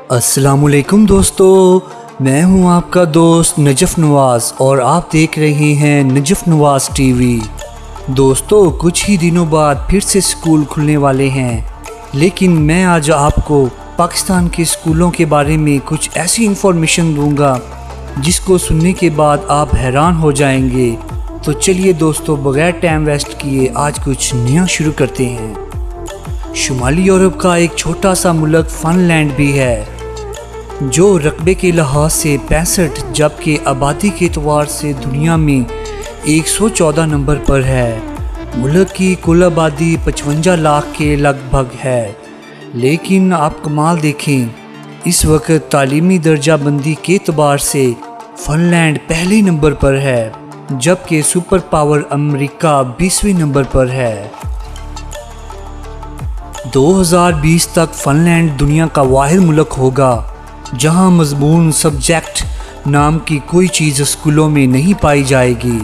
अस्सलामुअलैकुम दोस्तों, मैं हूं आपका दोस्त नजफ नवाज़ और आप देख रहे हैं नजफ नवाज़ टीवी। दोस्तों, कुछ ही दिनों बाद फिर से स्कूल खुलने वाले हैं, लेकिन मैं आज आपको पाकिस्तान के स्कूलों के बारे में कुछ ऐसी इंफॉर्मेशन दूंगा जिसको सुनने के बाद आप हैरान हो जाएंगे। तो चलिए दोस्तों, बगैर टाइम वेस्ट किए आज कुछ नया शुरू करते हैं। शुमाली यूरोप का एक छोटा सा मुल्क फ़िनलैंड भी है, जो रकबे के लिहाज से 65 जबकि आबादी के एतबार से दुनिया में 114 नंबर पर है। मुल्क की कुल आबादी 55 लाख के लगभग है, लेकिन आप कमाल देखें, इस वक्त तालीमी दर्जा बंदी के एतबार से फ़िनलैंड पहले नंबर पर है, जबकि सुपर पावर अमेरिका 20वें नंबर पर है। 2020 तक फ़िनलैंड दुनिया का वाहिद मुल्क होगा जहां मज़मून सब्जेक्ट नाम की कोई चीज़ स्कूलों में नहीं पाई जाएगी।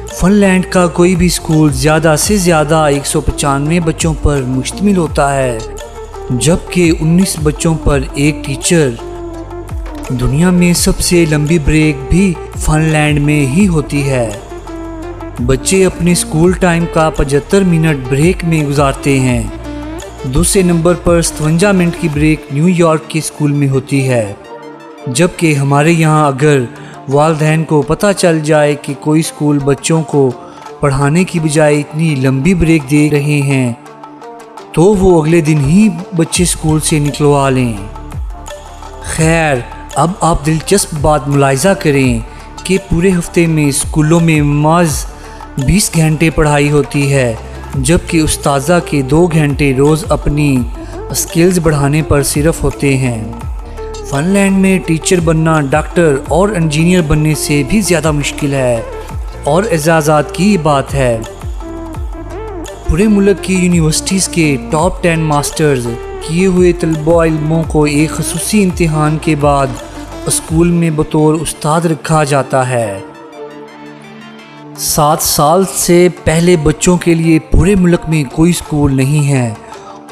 फ़िनलैंड का कोई भी स्कूल ज़्यादा से ज़्यादा 195 बच्चों पर मुश्तमिल होता है, जबकि 19 बच्चों पर एक टीचर। दुनिया में सबसे लंबी ब्रेक भी फ़िनलैंड में ही होती है। बच्चे अपने स्कूल टाइम का 75 मिनट ब्रेक में गुजारते हैं। दूसरे नंबर पर 57 मिनट की ब्रेक न्यूयॉर्क के स्कूल में होती है, जबकि हमारे यहाँ अगर वालिदैन को पता चल जाए कि कोई स्कूल बच्चों को पढ़ाने की बजाय इतनी लंबी ब्रेक दे रहे हैं, तो वो अगले दिन ही बच्चे स्कूल से निकलवा लें। खैर, अब आप दिलचस्प बात मुलाहिज़ा करें कि पूरे हफ्ते में स्कूलों में महज 20 घंटे पढ़ाई होती है, जबकि उस्ताज़ा के 2 घंटे रोज़ अपनी स्किल्स बढ़ाने पर सिर्फ होते हैं। फ़िनलैंड में टीचर बनना डॉक्टर और इंजीनियर बनने से भी ज़्यादा मुश्किल है और एजाज़ात की बात है। पूरे मुल्क की यूनिवर्सिटीज़ के टॉप 10 मास्टर्स किए हुए तलबा इल्मों को एक ख़ुसूसी इम्तिहान के बाद स्कूल में बतौर उस्ताद रखा जाता है। 7 साल से पहले बच्चों के लिए पूरे मुल्क में कोई स्कूल नहीं है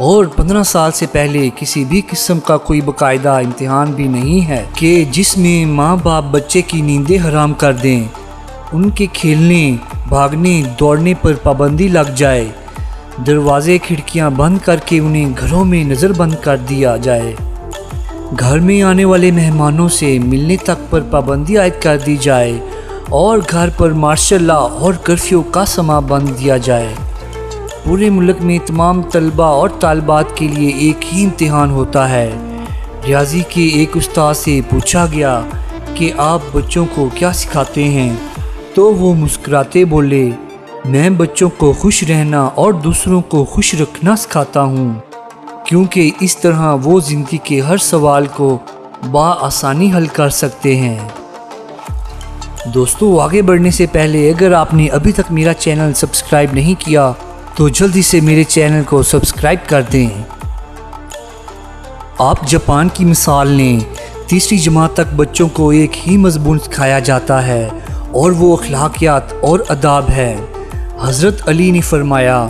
और 15 साल से पहले किसी भी किस्म का कोई बाकायदा इम्तिहान भी नहीं है कि जिसमें माँ बाप बच्चे की नींदें हराम कर दें, उनके खेलने, भागने, दौड़ने पर पाबंदी लग जाए, दरवाजे खिड़कियाँ बंद करके उन्हें घरों में नज़रबंद कर दिया जाए, घर में आने वाले मेहमानों से मिलने तक पर पाबंदी आयद कर दी जाए और घर पर मार्शल लॉ और कर्फ्यू का समा बंद दिया जाए। पूरे मुल्क में तमाम तलबा और तालिबात के लिए एक ही इम्तिहान होता है। रियाजी के एक उस्ताद से पूछा गया कि आप बच्चों को क्या सिखाते हैं, तो वो मुस्कुराते बोले, मैं बच्चों को खुश रहना और दूसरों को खुश रखना सिखाता हूँ, क्योंकि इस तरह वो ज़िंदगी के हर सवाल को बआसानी हल कर सकते हैं। दोस्तों, आगे बढ़ने से पहले अगर आपने अभी तक मेरा चैनल सब्सक्राइब नहीं किया तो जल्दी से मेरे चैनल को सब्सक्राइब कर दें। आप जापान की मिसाल लें। 3री जमात तक बच्चों को एक ही मज़मून सिखाया जाता है और वो अखलाकियात और अदाब है। हज़रत अली ने फरमाया,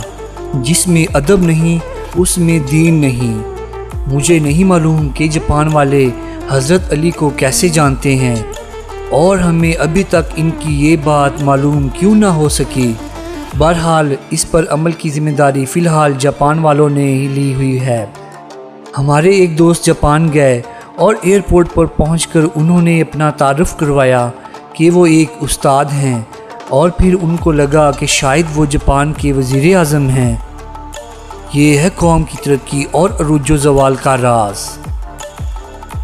जिसमें अदब नहीं उसमें दीन नहीं। मुझे नहीं मालूम कि जापान वाले हज़रत अली को कैसे जानते हैं और हमें अभी तक इनकी ये बात मालूम क्यों ना हो सकी। बहरहाल, इस पर अमल की ज़िम्मेदारी फ़िलहाल जापान वालों ने ही ली हुई है। हमारे एक दोस्त जापान गए और एयरपोर्ट पर पहुंचकर उन्होंने अपना तारुफ करवाया कि वो एक उस्ताद हैं, और फिर उनको लगा कि शायद वो जापान के वज़ीर आज़म हैं। ये है कौम की तरक्की और अरूजो ज़वाल का राज।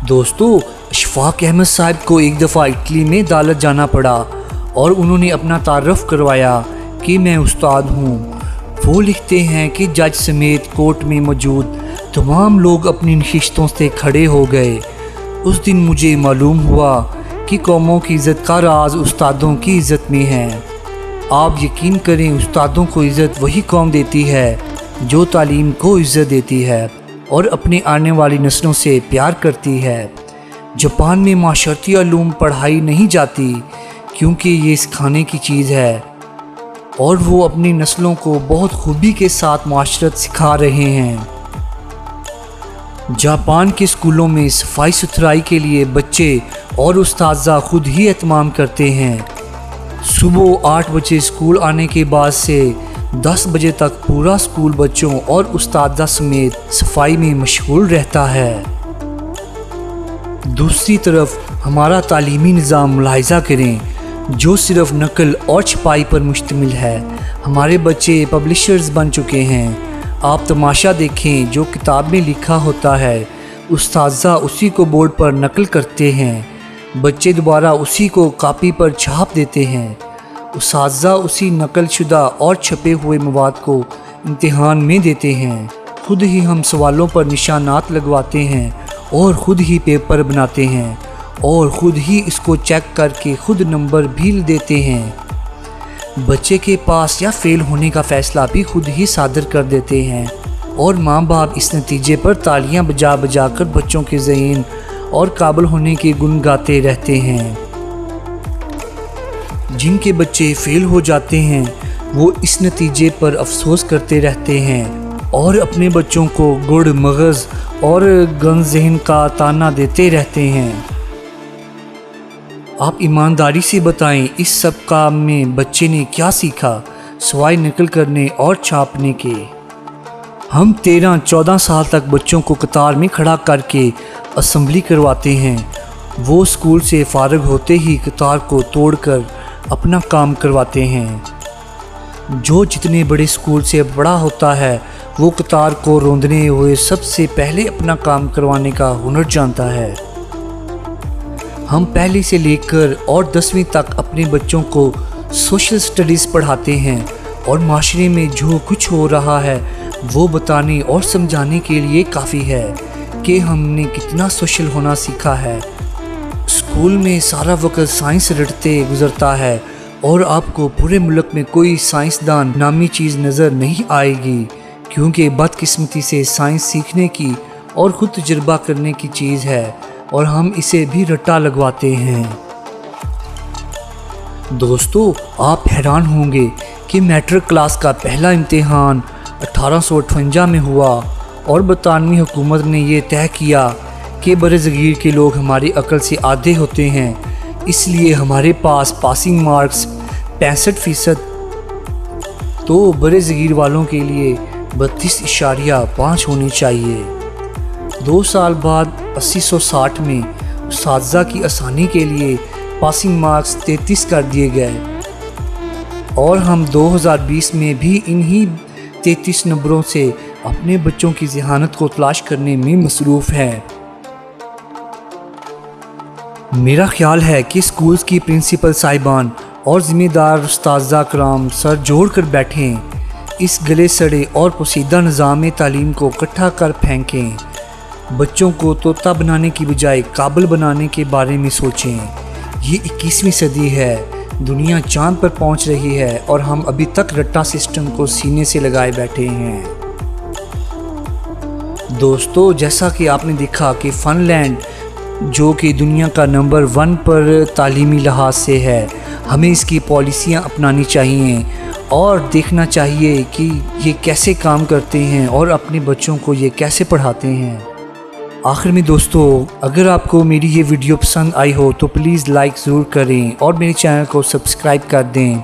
दोस्तों, अशफाक अहमद साहब को एक दफ़ा इटली में अदालत जाना पड़ा और उन्होंने अपना तारुफ करवाया कि मैं उस्ताद हूँ। वो लिखते हैं कि जज समेत कोर्ट में मौजूद तमाम लोग अपनी नशिस्तों से खड़े हो गए। उस दिन मुझे मालूम हुआ कि कौमों की इज़्ज़त का राज उस्तादों की इज़्ज़त में है। आप यकीन करें, उस्तादों को इज़्ज़त वही कौम देती है जो तालीम को इज़्ज़त देती है और अपने आने वाली नस्लों से प्यार करती है। जापान में माशरती उलूम पढ़ाई नहीं जाती क्योंकि ये सिखाने की चीज़ है और वो अपनी नस्लों को बहुत खूबी के साथ माशरत सिखा रहे हैं। जापान के स्कूलों में सफाई सुथराई के लिए बच्चे और उस्ताज़ा खुद ही एहतमाम करते हैं। सुबह 8 बजे स्कूल आने के बाद से 10 बजे तक पूरा स्कूल बच्चों और उस्ताज़ा समेत सफाई में मशगूल रहता है। दूसरी तरफ हमारा तालीमी निज़ाम मुलाहिज़ा करें जो सिर्फ नकल और छपाई पर मुश्तमिल है। हमारे बच्चे पब्लिशर्स बन चुके हैं। आप तमाशा देखें, जो किताब में लिखा होता है उस्ताज़ा उसी को बोर्ड पर नकल करते हैं, बच्चे दोबारा उसी को कॉपी पर छाप देते हैं। उस्ताज़ा उसी नकल शुदा और छपे हुए मवाद को इम्तिहान में देते हैं। खुद ही हम सवालों पर निशानात लगवाते हैं और ख़ुद ही पेपर बनाते हैं और ख़ुद ही इसको चेक करके ख़ुद नंबर भी देते हैं। बच्चे के पास या फेल होने का फ़ैसला भी खुद ही सादर कर देते हैं और माँ बाप इस नतीजे पर तालियां बजा बजा कर बच्चों के ज़हीन और काबिल होने के गुण गाते रहते हैं। जिनके बच्चे फेल हो जाते हैं वो इस नतीजे पर अफसोस करते रहते हैं और अपने बच्चों को गुड़ मगज़ और गंज ज़हन का ताना देते रहते हैं। आप ईमानदारी से बताएं, इस सब काम में बच्चे ने क्या सीखा सिवाय नकल करने और छापने के। हम 13-14 साल तक बच्चों को कतार में खड़ा करके असम्बली करवाते हैं। वो स्कूल से फारग होते ही कतार को तोड़कर अपना काम करवाते हैं। जो जितने बड़े स्कूल से बड़ा होता है वो कतार को रोंदने हुए सबसे पहले अपना काम करवाने का हुनर जानता है। हम पहली से लेकर और 10वीं तक अपने बच्चों को सोशल स्टडीज़ पढ़ाते हैं और माशरे में जो कुछ हो रहा है वो बताने और समझाने के लिए काफ़ी है कि हमने कितना सोशल होना सीखा है। स्कूल में सारा वक्त साइंस रटते गुजरता है और आपको पूरे मुल्क में कोई साइंसदान नामी चीज़ नज़र नहीं आएगी, क्योंकि बदकिस्मती से साइंस सीखने की और ख़ुद तजुर्बा करने की चीज़ है और हम इसे भी रट्टा लगवाते हैं। दोस्तों, आप हैरान होंगे कि मैट्रिक क्लास का पहला इम्तिहान 1858 में हुआ और बरतानवी हुकूमत ने यह तय किया कि बरज़गीर के लोग हमारी अक्ल से आधे होते हैं, इसलिए हमारे पास पासिंग मार्क्स 65%, तो बरज़गीर वालों के लिए 32.5 होनी चाहिए। 2 साल बाद 1860 में उस्ताज़ा की आसानी के लिए पासिंग मार्क्स 33 कर दिए गए और हम 2020 में भी इन्हीं 33 नंबरों से अपने बच्चों की ज़हानत को तलाश करने में मसरूफ़ हैं। मेरा ख्याल है कि स्कूल्स की प्रिंसिपल साहिबान और ज़िम्मेदार उस्ताज़ा कराम सर जोड़ कर बैठें, इस गले सड़े और पोशीदा निज़ाम तालीम को इकट्ठा कर फेंकें। बच्चों को तोता बनाने की बजाय काबिल बनाने के बारे में सोचें। ये 21वीं सदी है, दुनिया चांद पर पहुंच रही है और हम अभी तक रट्टा सिस्टम को सीने से लगाए बैठे हैं। दोस्तों, जैसा कि आपने देखा कि फ़िनलैंड जो कि दुनिया का नंबर 1 पर तालीमी लिहाज से है, हमें इसकी पॉलिसियाँ अपनानी चाहिए और देखना चाहिए कि ये कैसे काम करते हैं और अपने बच्चों को ये कैसे पढ़ाते हैं। आखिर में दोस्तों, अगर आपको मेरी ये वीडियो पसंद आई हो तो प्लीज़ लाइक ज़रूर करें और मेरे चैनल को सब्सक्राइब कर दें।